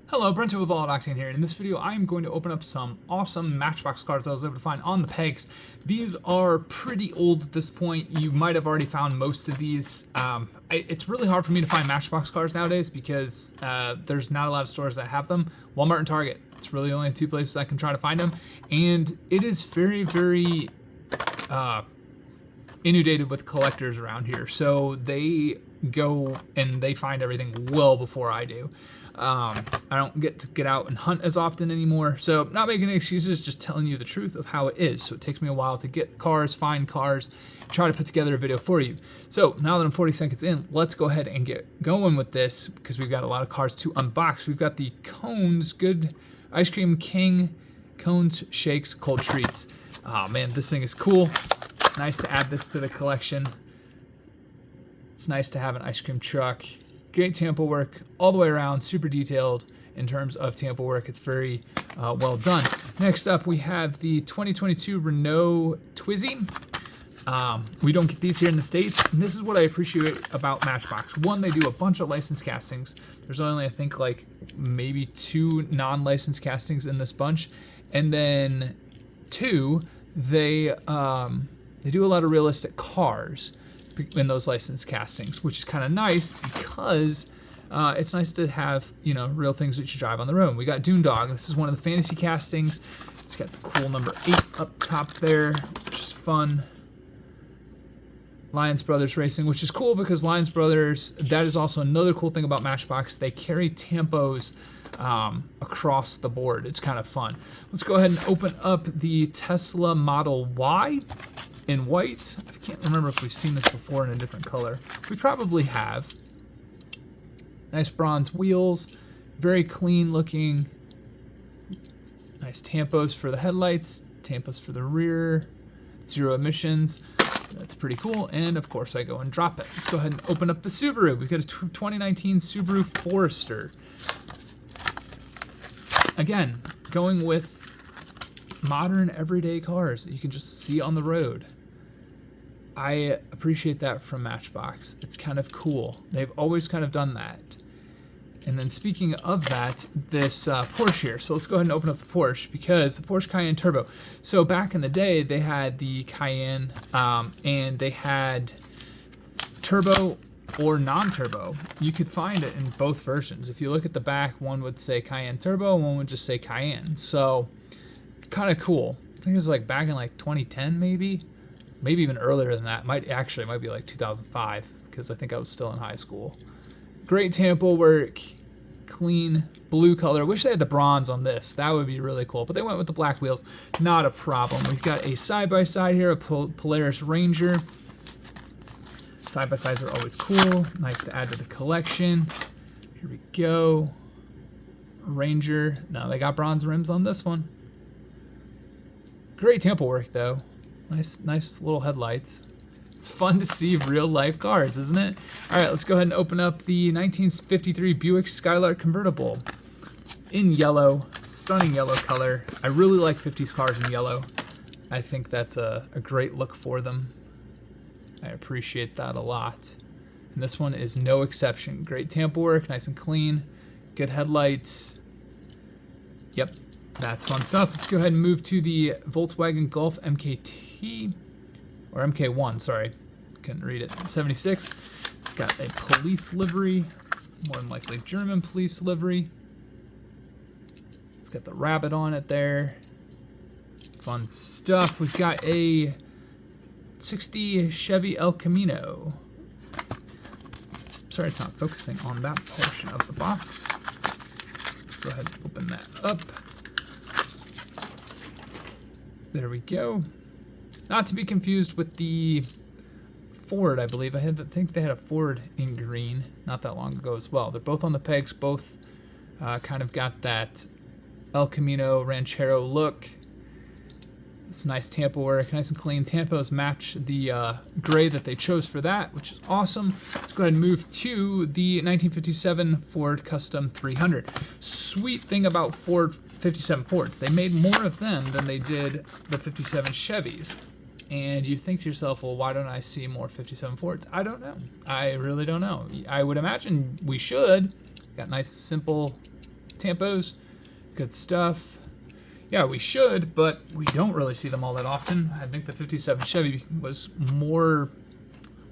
Hello, Brent with All Octane here. In this video, I am going to open up some awesome Matchbox cars that I was able to find on the pegs. These are pretty old at this point. You might have already found most of these. It's really hard for me to find Matchbox cars nowadays because there's not a lot of stores that have them. Walmart and Target. It's really only two places I can try to find them. And it is very, very inundated with collectors around here. So they go and they find everything well before I do. I don't get to get out and hunt as often anymore, so not making any excuses, just telling you the truth of how it is. So it takes me a while to get cars, find cars, try to put together a video for you. So now that I'm 40 seconds in, let's go ahead and get going with this because we've got a lot of cars to unbox. We've got the Cones Good Ice Cream King Cones Shakes Cold Treats. Oh man, this thing is cool. Nice to add this to the collection. It's nice to have an ice cream truck. Great tampo work all the way around, super detailed in terms of tampo work. It's very well done. Next up, we have the 2022 Rena Twizzy. We don't get these here in the States, and this is what I appreciate about Matchbox. One, they do a bunch of licensed castings. There's only, I think, like maybe 2 non-licensed castings in this bunch. And then 2, they do a lot of realistic cars in those licensed castings, which is kind of nice because it's nice to have, you know, real things that you drive on the road. We got Doondog. This is one of the fantasy castings. It's got the cool number 8 up top there, which is fun. Lions Brothers Racing, which is cool because Lions Brothers, that is also another cool thing about Matchbox. They carry tampos across the board. It's kind of fun. Let's go ahead and open up the Tesla Model Y in white. I can't remember if we've seen this before in a different color. We probably have. Nice bronze wheels, very clean looking. Nice tampos for the headlights, tampos for the rear, 0 emissions. That's pretty cool. And of course I go and drop it. Let's go ahead and open up the Subaru. We've got a 2019 Subaru Forester. Again, going with modern everyday cars that you can just see on the road. I appreciate that from Matchbox. It's kind of cool. They've always kind of done that. And then speaking of that, this Porsche here. So let's go ahead and open up the Porsche because the Porsche Cayenne Turbo. So back in the day, they had the Cayenne and they had turbo or non-turbo. You could find it in both versions. If you look at the back, one would say Cayenne Turbo, one would just say Cayenne. So kind of cool. I think it was like back in like 2010 maybe even earlier than that. Might be like 2005 because I think I was still in high school. Great tampo work, clean blue color. Wish they had the bronze on this. That would be really cool. But they went with the black wheels. Not a problem. We've got a side-by-side here, a Polaris Ranger. Side-by-sides are always cool. Nice to add to the collection. Here we go. Ranger. No, they got bronze rims on this one. Great tampo work though. Nice little headlights. It's fun to see real life cars, isn't it? All right, let's go ahead and open up the 1953 Buick Skylar convertible in yellow, stunning yellow color. I really like 50s cars in yellow. I think that's a great look for them. I appreciate that a lot. And this one is no exception. Great tampo work, nice and clean, good headlights. Yep. That's fun stuff. Let's go ahead and move to the Volkswagen Golf MKT, or MK1, sorry. Couldn't read it. 76. It's got a police livery, more than likely German police livery. It's got the rabbit on it there. Fun stuff. We've got a 60 Chevy El Camino. Sorry, it's not focusing on that portion of the box. Let's go ahead and open that up. There we go. Not to be confused with the Ford, I believe. I think they had a Ford in green not that long ago as well. They're both on the pegs, both kind of got that El Camino Ranchero look. It's nice tampo work, nice and clean. Tampos match the gray that they chose for that, which is awesome. Let's go ahead and move to the 1957 Ford Custom 300. Sweet thing about 57 Fords, they made more of them than they did the 57 Chevys. and you think to yourself, well, why don't I see more 57 Fords? I don't know. I really don't know. I would imagine we should. Got nice, simple tampos, good stuff. Yeah, we should, but we don't really see them all that often. I think the 57 Chevy was more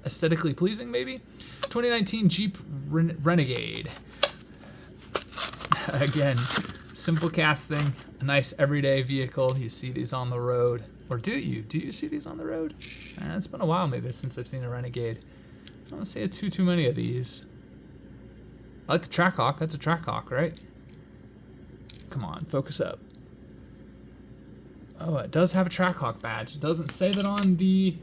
aesthetically pleasing, maybe. 2019 Jeep Renegade. Again, simple casting, a nice everyday vehicle. You see these on the road. Or do you? Do you see these on the road? It's been a while maybe since I've seen a Renegade. I don't see too many of these. I like the Trackhawk. That's a Trackhawk, right? Come on, focus up. Oh, it does have a Trackhawk badge. It doesn't say that on the...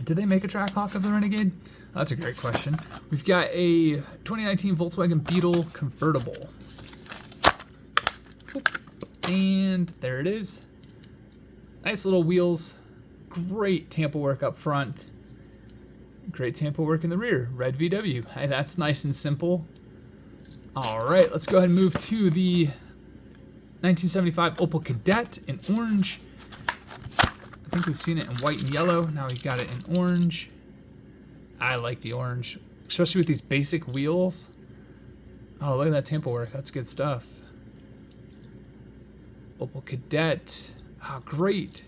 Did they make a Trackhawk of the Renegade? That's a great question. We've got a 2019 Volkswagen Beetle convertible. And there it is. Nice little wheels. Great tampo work up front. Great tampo work in the rear. Red VW. Hey, that's nice and simple. All right, let's go ahead and move to the 1975 Opal Cadet in orange. I think we've seen it in white and yellow. Now we've got it in orange. I like the orange, especially with these basic wheels. Oh, look at that tampo work. That's good stuff. Opal Cadet. Oh, great.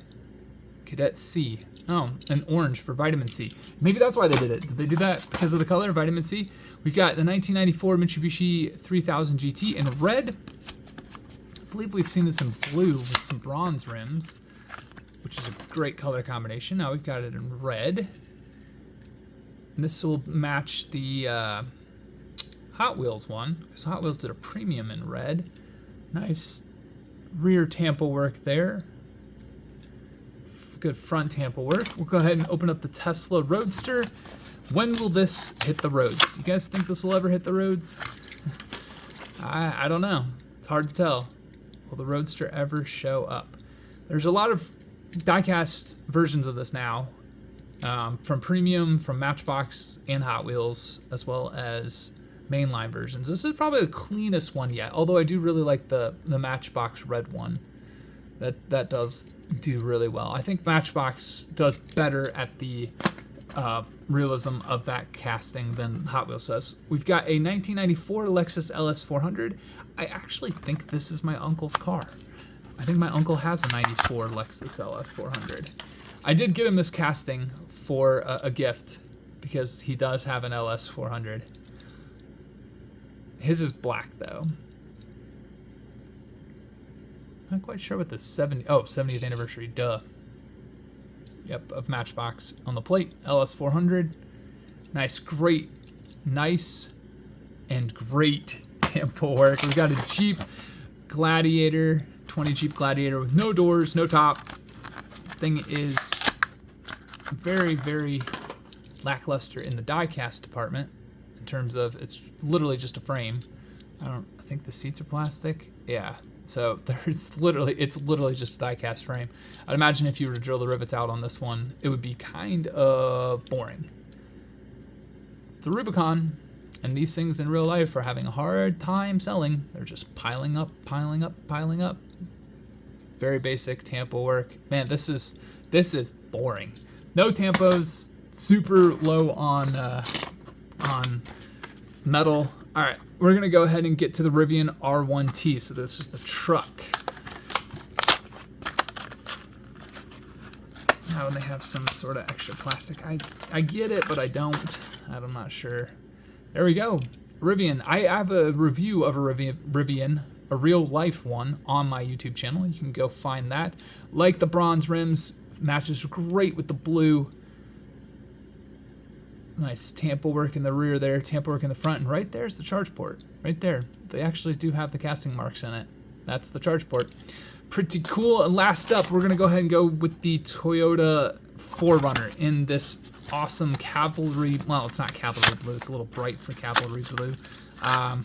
Cadet C. Oh, and orange for vitamin C. Maybe that's why they did it. Did they do that because of the color, vitamin C? We've got the 1994 Mitsubishi 3000 GT in red. I believe we've seen this in blue with some bronze rims, which is a great color combination. Now we've got it in red. And this will match the Hot Wheels one, because Hot Wheels did a premium in red. Nice rear tampo work there. Good front tampo work. We'll go ahead and open up the Tesla Roadster. When will this hit the roads? Do you guys think this will ever hit the roads? I don't know. It's hard to tell. Will the Roadster ever show up? There's a lot of diecast versions of this now, from Premium, from Matchbox, and Hot Wheels, as well as mainline versions. This is probably the cleanest one yet, although I do really like the Matchbox red one. That does do really well. I think Matchbox does better at the realism of that casting than Hot Wheels does. We've got a 1994 Lexus LS400. I actually think this is my uncle's car. I think my uncle has a 94 Lexus LS400. I did give him this casting for a gift because he does have an LS400. His is black though. Not quite sure what the 70th anniversary, duh. Yep, of Matchbox on the plate. LS400. Nice and great tampo work. We've got a Jeep Gladiator, 20 Jeep Gladiator with no doors, no top. Thing is very, very lackluster in the die-cast department in terms of it's literally just a frame. I think the seats are plastic. Yeah. So it's literally just a die-cast frame. I'd imagine if you were to drill the rivets out on this one, it would be kind of boring. It's a Rubicon, and these things in real life are having a hard time selling. They're just piling up. Very basic tampo work. Man, this is boring. No tampos, super low on metal. All right. We're going to go ahead and get to the Riv R1T. So this is the truck. Now they have some sort of extra plastic. I get it, but I don't. I'm not sure. There we go. Rivian. I have a review of a Rivian, a real life one, on my YouTube channel. You can go find that. Like the bronze rims, matches great with the blue. Nice tampo work in the rear there, tampo work in the front, and right there's the charge port. Right there. They actually do have the casting marks in it. That's the charge port. Pretty cool. And last up, we're going to go ahead and go with the Toyota 4Runner in this awesome cavalry. Well, it's not cavalry blue. It's a little bright for cavalry blue. I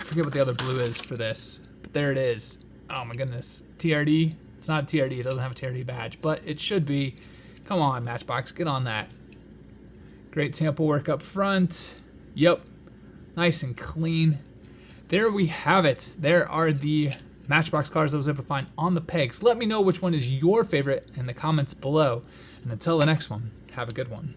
forget what the other blue is for this, but there it is. Oh my goodness. TRD. It's not a TRD. It doesn't have a TRD badge, but it should be. Come on, Matchbox. Get on that. Great sample work up front. Yep. Nice and clean. There we have it. There are the Matchbox cars I was able to find on the pegs. Let me know which one is your favorite in the comments below. And until the next one, have a good one.